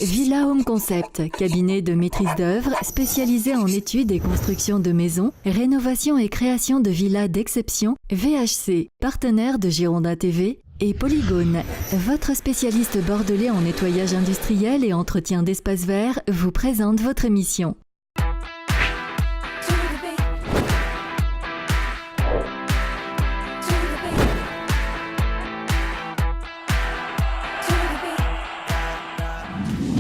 Villa Home Concept, cabinet de maîtrise d'œuvre spécialisé en études et construction de maisons, rénovation et création de villas d'exception, VHC, partenaire de Girondin TV, et Polygone, votre spécialiste bordelais en nettoyage industriel et entretien d'espaces verts, vous présente votre émission.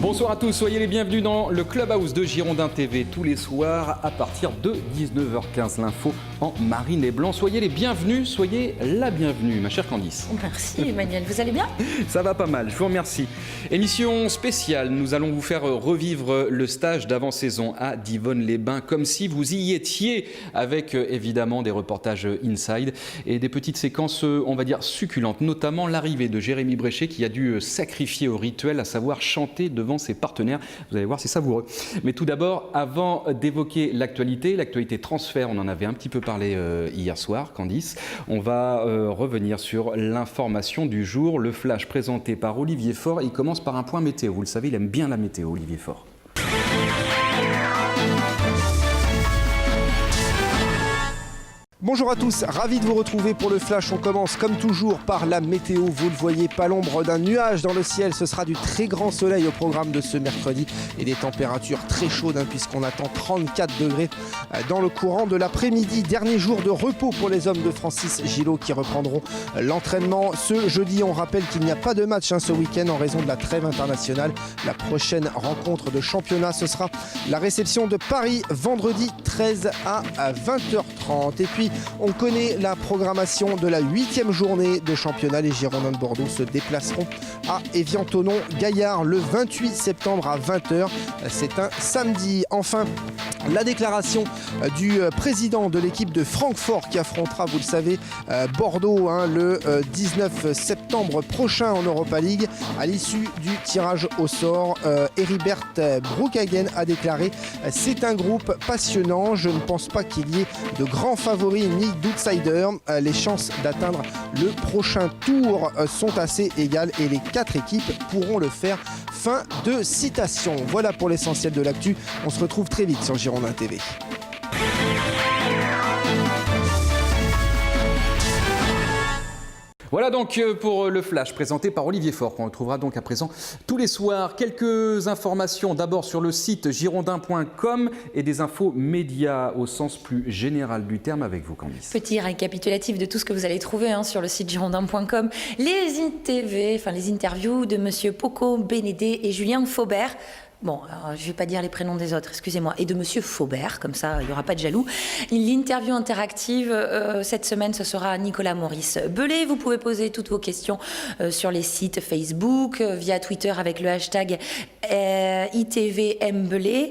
Bonsoir à tous, soyez les bienvenus dans le Clubhouse de Girondin TV tous les soirs à partir de 19h15. L'info en marine et blanc. Soyez les bienvenus, soyez la bienvenue, ma chère Candice. Merci Emmanuel, vous allez bien ? Ça va pas mal, je vous remercie. Émission spéciale, nous allons vous faire revivre le stage d'avant-saison à Divonne-les-Bains, comme si vous y étiez, avec évidemment des reportages inside et des petites séquences, on va dire, succulentes, notamment l'arrivée de Jérémy Bréchet qui a dû sacrifier au rituel, à savoir chanter devant ses partenaires. Vous allez voir, c'est savoureux. Mais tout d'abord, avant d'évoquer l'actualité transfert, on en avait un petit peu parlé hier soir, Candice, on va revenir sur l'information du jour, le flash présenté par Olivier Faure. Il commence par un point météo. Vous le savez, il aime bien la météo, Olivier Faure. Bonjour à tous, ravi de vous retrouver pour le Flash. On commence comme toujours par la météo. Vous le voyez, pas l'ombre d'un nuage dans le ciel. Ce sera du très grand soleil au programme de ce mercredi et des températures très chaudes puisqu'on attend 34 degrés dans le courant de l'après-midi. Dernier jour de repos pour les hommes de Francis Gillot qui reprendront l'entraînement ce jeudi. On rappelle qu'il n'y a pas de match ce week-end en raison de la trêve internationale. La prochaine rencontre de championnat, ce sera la réception de Paris vendredi 13 à 20h30. Et puis, on connaît la programmation de la 8e journée de championnat. Les Girondins de Bordeaux se déplaceront à Évian-Thonon-Gaillard le 28 septembre à 20h. C'est un samedi. Enfin, la déclaration du président de l'équipe de Francfort qui affrontera, vous le savez, Bordeaux le 19 septembre prochain en Europa League. À l'issue du tirage au sort, Heribert Brookhagen a déclaré « C'est un groupe passionnant. Je ne pense pas qu'il y ait de grands favoris ni d'outsiders. Les chances d'atteindre le prochain tour sont assez égales et les 4 équipes pourront le faire. » Fin de citation. Voilà pour l'essentiel de l'actu. On se retrouve très vite sur Girondin TV. Voilà donc pour le flash présenté par Olivier Faure, qu'on retrouvera donc à présent tous les soirs. Quelques informations d'abord sur le site girondin.com et des infos médias au sens plus général du terme avec vous, Candice. Petit récapitulatif de tout ce que vous allez trouver sur le site girondin.com. Les interviews de Monsieur Poco Bénédé et Julien Faubert. Bon, alors, je ne vais pas dire les prénoms des autres, excusez-moi. Et de Monsieur Faubert, comme ça, il n'y aura pas de jaloux. L'interview interactive, cette semaine, ce sera Nicolas Maurice Belay. Vous pouvez poser toutes vos questions sur les sites Facebook, via Twitter avec le hashtag ITVMBelay,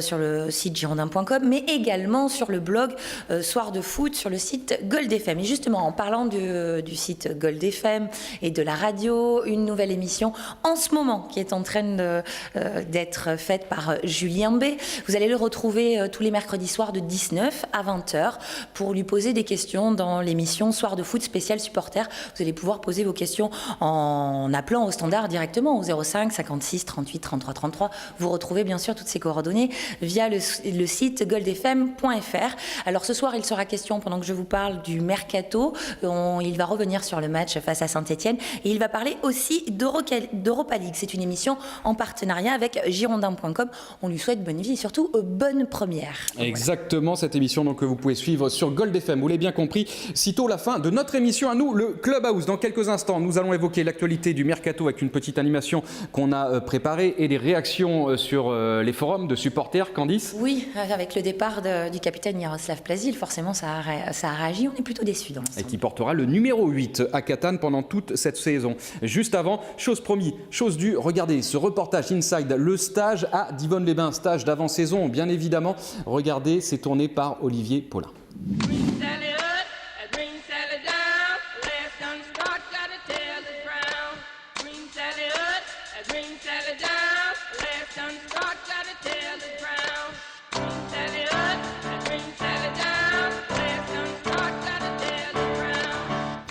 sur le site girondin.com, mais également sur le blog Soir de Foot, sur le site Gold FM. Et justement, en parlant du site Gold FM et de la radio, une nouvelle émission en ce moment qui est en train d'être faite par Julien B. Vous allez le retrouver tous les mercredis soirs de 19 à 20h pour lui poser des questions dans l'émission Soir de Foot spécial supporter. Vous allez pouvoir poser vos questions en appelant au standard directement au 05 56 38 33 33. Vous retrouvez bien sûr toutes ces coordonnées via le site goldfm.fr. Alors ce soir, il sera question, pendant que je vous parle, du mercato. Il va revenir sur le match face à Saint-Etienne et il va parler aussi d'Europa League. C'est une émission en partenariat avec girondin.com. On lui souhaite bonne vie et surtout bonne première. Exactement, voilà. Cette émission donc, que vous pouvez suivre sur Gold FM. Vous l'avez bien compris, sitôt la fin de notre émission à nous, le Clubhouse. Dans quelques instants, nous allons évoquer l'actualité du mercato avec une petite animation qu'on a préparée et des réactions sur les forums de supporters. Candice ? Oui, avec le départ du capitaine Jaroslav Plazil, forcément ça a réagi. On est plutôt déçus dans l'ensemble. Et qui portera le numéro 8 à Catane pendant toute cette saison. Juste avant, chose promis, chose due, regardez ce reportage inside, le stage à Divonne-les-Bains, stage d'avant-saison, bien évidemment. Regardez, c'est tourné par Olivier Paulin.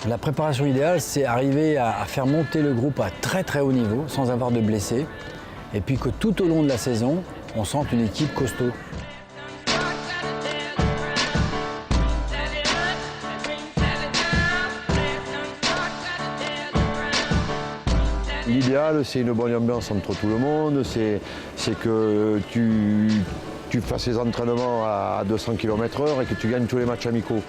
La préparation idéale, c'est arriver à faire monter le groupe à très très haut niveau, sans avoir de blessés, et puis que tout au long de la saison, on sente une équipe costaud. L'idéal, c'est une bonne ambiance entre tout le monde, c'est que tu fasses les entraînements à 200 km/h et que tu gagnes tous les matchs amicaux.